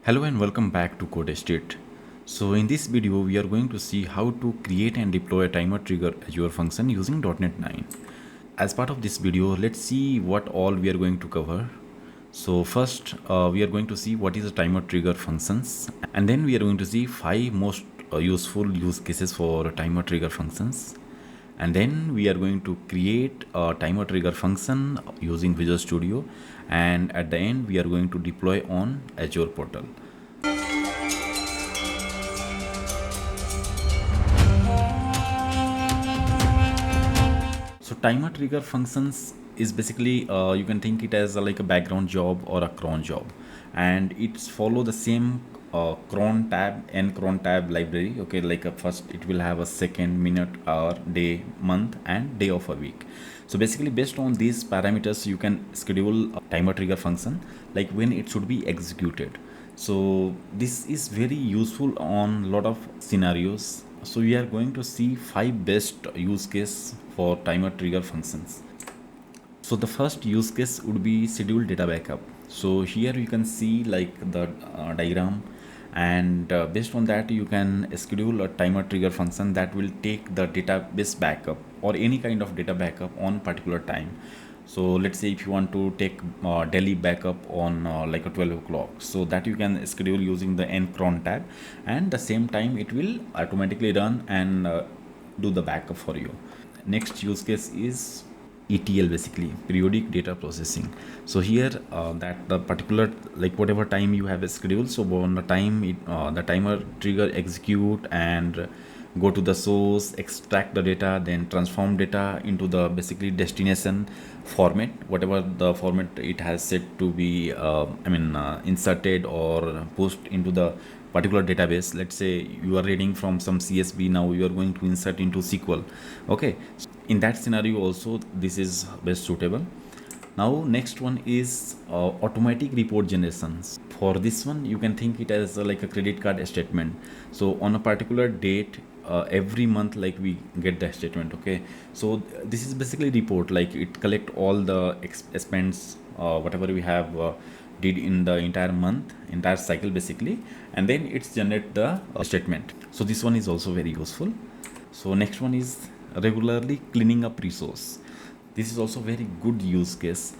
Hello and welcome back to CodeStreet. So in this video, we are going to see how to create and deploy a timer trigger Azure function using .NET 9. As part of this video, let's see what all we are going to cover. So first, we are going to see what is a timer trigger functions, and then we are going to see 5 most useful use cases for timer trigger functions. And then we are going to create a timer trigger function using Visual Studio, and at the end we are going to deploy on Azure portal. So timer trigger functions is basically you can think it as like a background job or a cron job, and it's follow the same cron tab and cron tab library. Okay, like first it will have a second, minute, hour, day, month, and day of a week. So basically based on these parameters you can schedule a timer trigger function like when it should be executed. So this is very useful on a lot of scenarios. So we are going to see 5 best use case for timer trigger functions. So the first use case would be schedule data backup. So here you can see like the diagram, and based on that you can schedule a timer trigger function that will take the database backup or any kind of data backup on particular time. So let's say if you want to take daily backup on like a 12 o'clock, so that you can schedule using the cron tab, and the same time it will automatically run and do the backup for you. Next use case is ETL, basically periodic data processing. So here that the particular like whatever time you have a schedule, so on the time the timer trigger execute and go to the source, extract the data, then transform data into the basically destination format, whatever the format it has set to be inserted or pushed into the particular database. Let's say you are reading from some CSV, now you are going to insert into SQL. Okay, in that scenario also this is best suitable. Now next one is automatic report generations. For this one you can think it as like a credit card statement. So on a particular date every month like we get the statement. Okay, so this is basically report, like it collect all the expense whatever we have did in the entire month, entire cycle basically, and then it's generate the statement. So this one is also very useful. So next one is regularly cleaning up resource. This is also very good use case.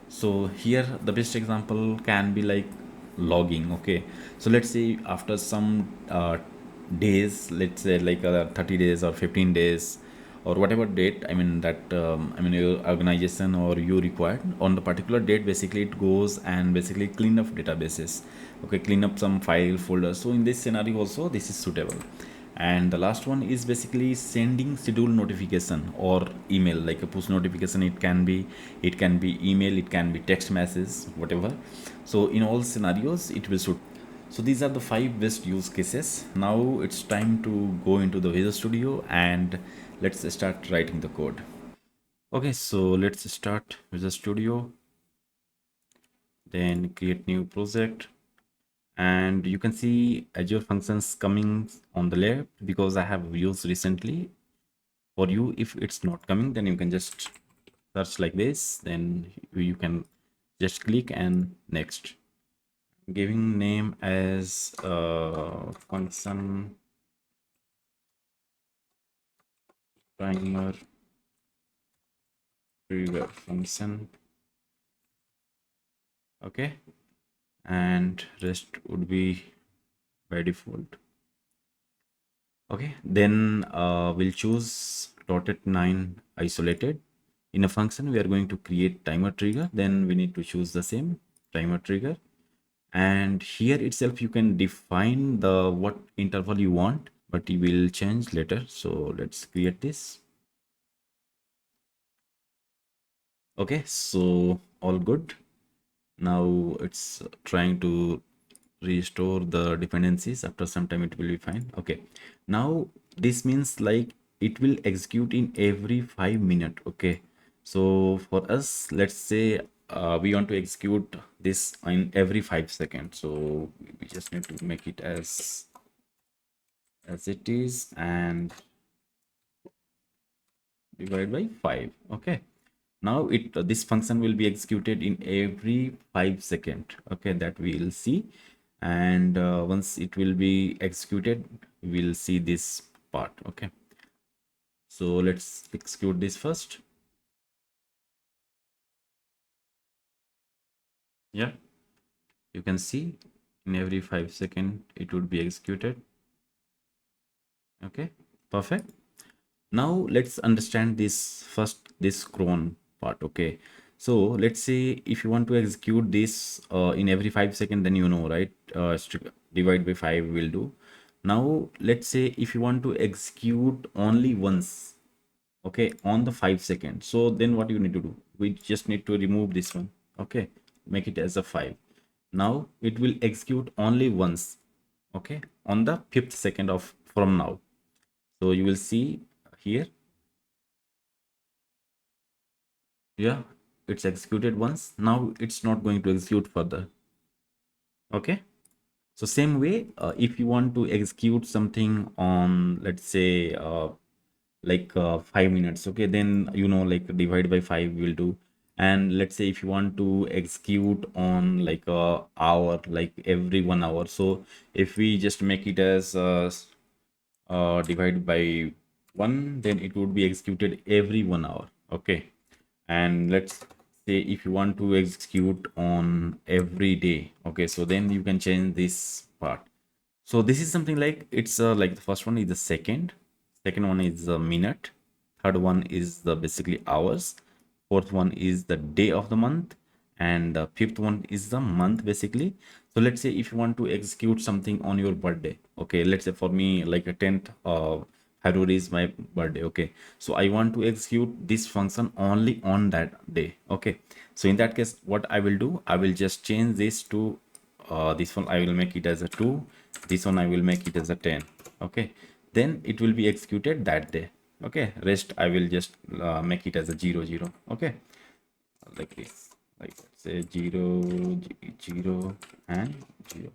So here the best example can be like logging. Okay, so let's say after some days, let's say like 30 days or 15 days or whatever date, your organization or you required on the particular date, basically it goes and basically clean up databases. Okay, clean up some file folders. So in this scenario also this is suitable. And the last one is basically sending schedule notification or email, like a push notification. It can be email, it can be text message, whatever. So in all scenarios it will suit. So these are the 5 best use cases. Now it's time to go into the Visual Studio and let's start writing the code. Okay, so let's start Visual Studio, then create new project, and you can see Azure functions coming on the left because I have used recently. For you, if it's not coming, then you can just search like this, then you can just click and next. Giving name as function timer trigger function. Okay, and rest would be by default. Okay, then we'll choose .NET 9 isolated. In a function we are going to create timer trigger, then we need to choose the same timer trigger, and here itself you can define the what interval you want, but you will change later. So let's create this. Okay, so all good. Now it's trying to restore the dependencies. After some time it will be fine. Okay, now this means like it will execute in every 5 minutes. Okay, so for us, let's say we want to execute this in every 5 seconds, so we just need to make it as it is and divide by 5. Okay, now this function will be executed in every 5 seconds. Okay, that we will see. and once it will be executed, we'll see this part. Okay, so let's execute this first. Yeah, you can see in every 5 seconds it would be executed. Okay, perfect. Now let's understand this first, this cron part. Okay, so let's say if you want to execute this in every 5 seconds, then you know, right? Divide by 5 will do. Now let's say if you want to execute only once, okay, on the 5 seconds, so then what you need to do, we just need to remove this one. Okay, make it as a 5. Now it will execute only once, okay, on the 5th second of from now. So you will see here, yeah, it's executed once. Now it's not going to execute further. Okay, so same way, if you want to execute something on, let's say, 5 minutes, okay, then you know, like divide by 5 will do. And let's say if you want to execute on like a hour, like every 1 hour, so if we just make it as divided by 1, then it would be executed every 1 hour. Okay, and let's say if you want to execute on every day, okay, so then you can change this part. So this is something like, it's like the first one is the second one is the minute, third one is the basically hours, fourth one is the day of the month, and the fifth one is the month basically. So let's say if you want to execute something on your birthday, okay, let's say for me like a 10th February is my birthday. Okay, so I want to execute this function only on that day. Okay, so in that case what I will do, I will just change this to this one I will make it as a 2, this one I will make it as a 10. Okay, then it will be executed that day. Okay, rest I will just make it as a 0 0. Okay, like this, like say 0 0 and 0,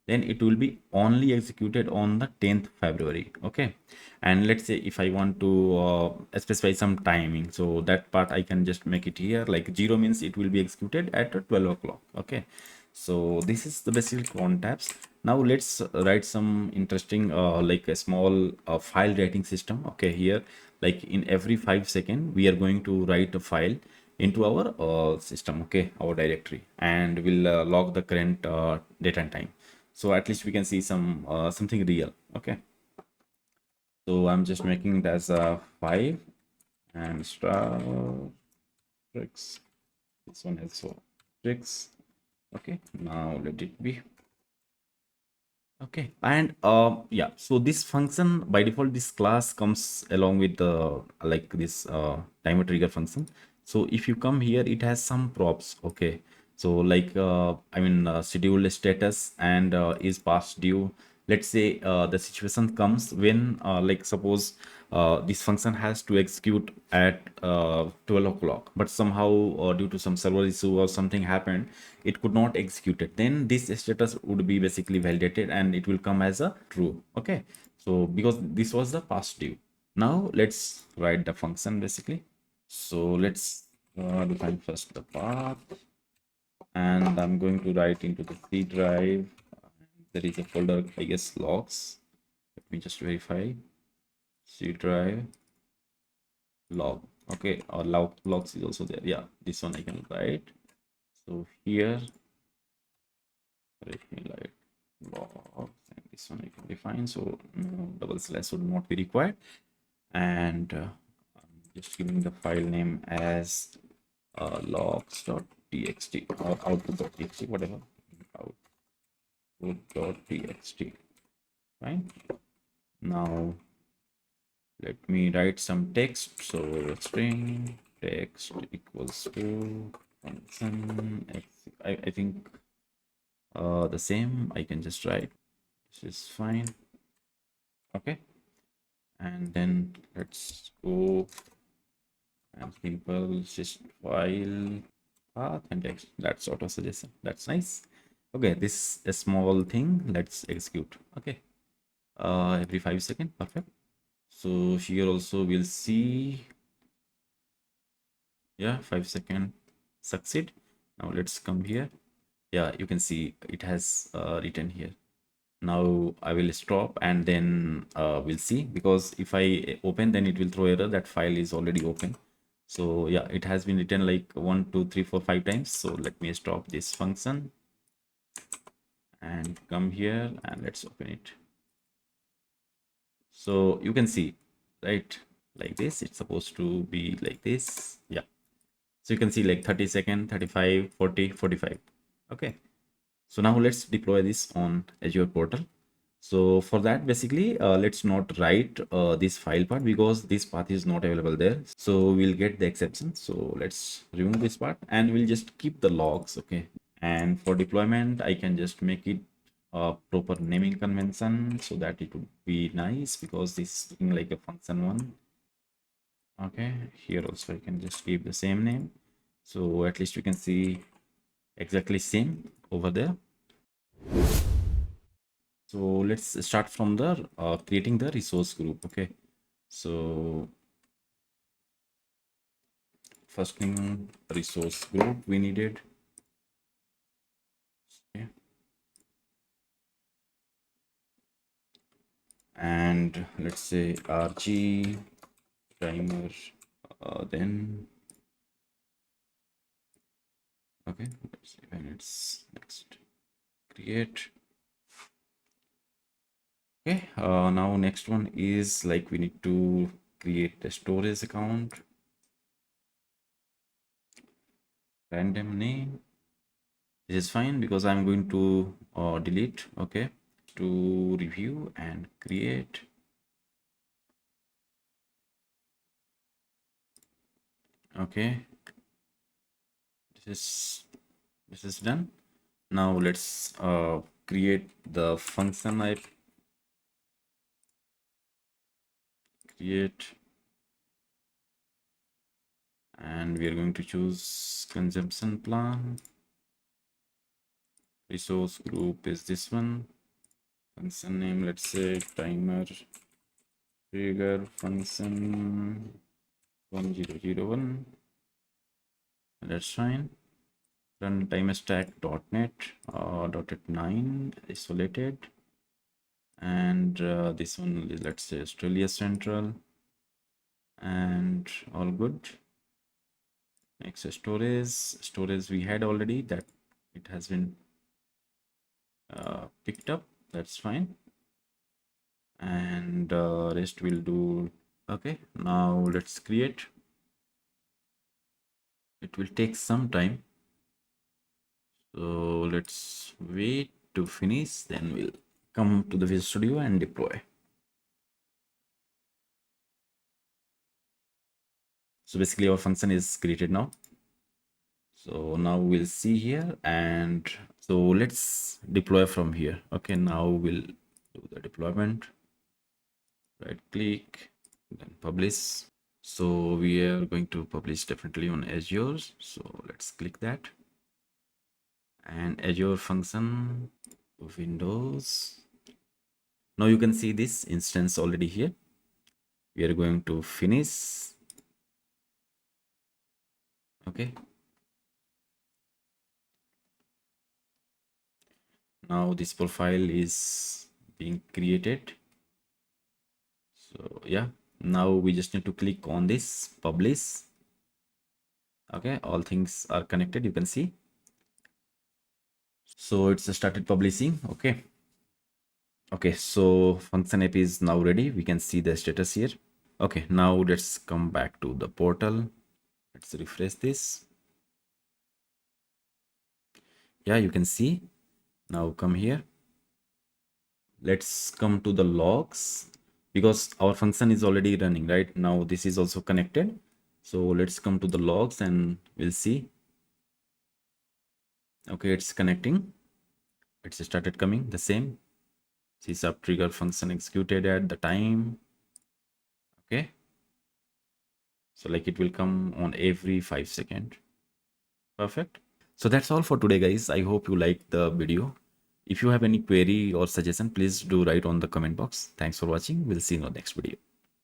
then it will be only executed on the 10th February. Okay, and let's say if I want to specify some timing, so that part I can just make it here, like 0 means it will be executed at 12 o'clock. Okay, so this is the basic cron tabs. Now let's write some interesting like a small file writing system. Okay, here like in every 5 seconds we are going to write a file into our system, okay, our directory, and we'll log the current date and time, so at least we can see some something real. Okay, so I'm just making it as a 5 and star tricks, this one also tricks. Okay, now let it be. Okay, and yeah, so this function by default, this class comes along with the like this timer trigger function. So if you come here, it has some props. Okay, so like I mean scheduled status and is past due. Let's say the situation comes when like suppose this function has to execute at 12 o'clock, but somehow due to some server issue or something happened, it could not execute it, then this status would be basically validated and it will come as a true. Okay, so because this was the past due. Now let's write the function basically. So let's define first the path, and I'm going to write into the C drive. There is a folder, I guess, logs. Let me just verify. C drive log. Okay, or logs is also there. Yeah, this one I can write. So here, let me write logs, and this one I can define. So no double slash would not be required. And I'm just giving the file name as logs.txt or output.txt, whatever. Output.txt. Fine. Now let me write some text. So string text equals to function x. I think the same I can just write. This is fine. Okay, and then let's go and simple just file path and text. That's auto suggestion. That's nice. Okay, this is a small thing. Let's execute. Okay, every 5 seconds. Perfect. So here also we'll see, yeah, 5 second succeed. Now let's come here Yeah, you can see it has written here. Now I will stop and then we'll see, because if I open, then it will throw error that file is already open. So yeah, it has been written like 1 2 3 4 5 times. So let me stop this function and come here and let's open it. So you can see, right, like this, it's supposed to be like this. Yeah, so you can see like 30-second, 35, 40, 45. Okay, so now let's deploy this on Azure portal. So for that, basically, let's not write this file part, because this path is not available there. So we'll get the exception. So let's remove this part and we'll just keep the logs. Okay. And for deployment, I can just make it a proper naming convention so that it would be nice, because this is looking like a function one. Okay. Here also I can just give the same name. So at least you can see exactly same over there. So let's start from the creating the resource group. Okay, so first thing, resource group we needed. Okay, and let's say RG timer, then okay, let's see when it's next create. Okay, now next one is like we need to create a storage account, random name. This is fine because I'm going to delete. Okay, to review and create. Okay, this is done. Now let's create the function. I create, and we are going to choose consumption plan. Resource group is this one. Function name, let's say timer trigger function 1001. That's fine. Run timerstack.net .NET 9 isolated, and this one is, let's say, Australia Central, and all good. Next, storage we had already, that it has been picked up. That's fine, and rest will do. Okay, now let's create. It will take some time, so let's wait to finish, then we'll come to the Visual Studio and deploy. So basically our function is created now. So now we'll see here, and so let's deploy from here. Okay, now we'll do the deployment. Right click, then publish. So we are going to publish definitely on Azure. So let's click that. And Azure function, Windows. Now you can see this instance already here. We are going to finish. Okay. Now this profile is being created. So yeah, now we just need to click on this publish. Okay, all things are connected, you can see. So it's started publishing. Okay. Okay, so function app is now ready. We can see the status here. Okay, now let's come back to the portal. Let's refresh this. Yeah, you can see. Now come here. Let's come to the logs, because our function is already running right now. This is also connected. So let's come to the logs and we'll see. Okay, it's connecting. It's started coming the same. C# trigger function executed at the time. Okay. So like it will come on every 5 seconds. Perfect. So that's all for today, guys. I hope you liked the video. If you have any query or suggestion, please do write on the comment box. Thanks for watching. We'll see you in the next video.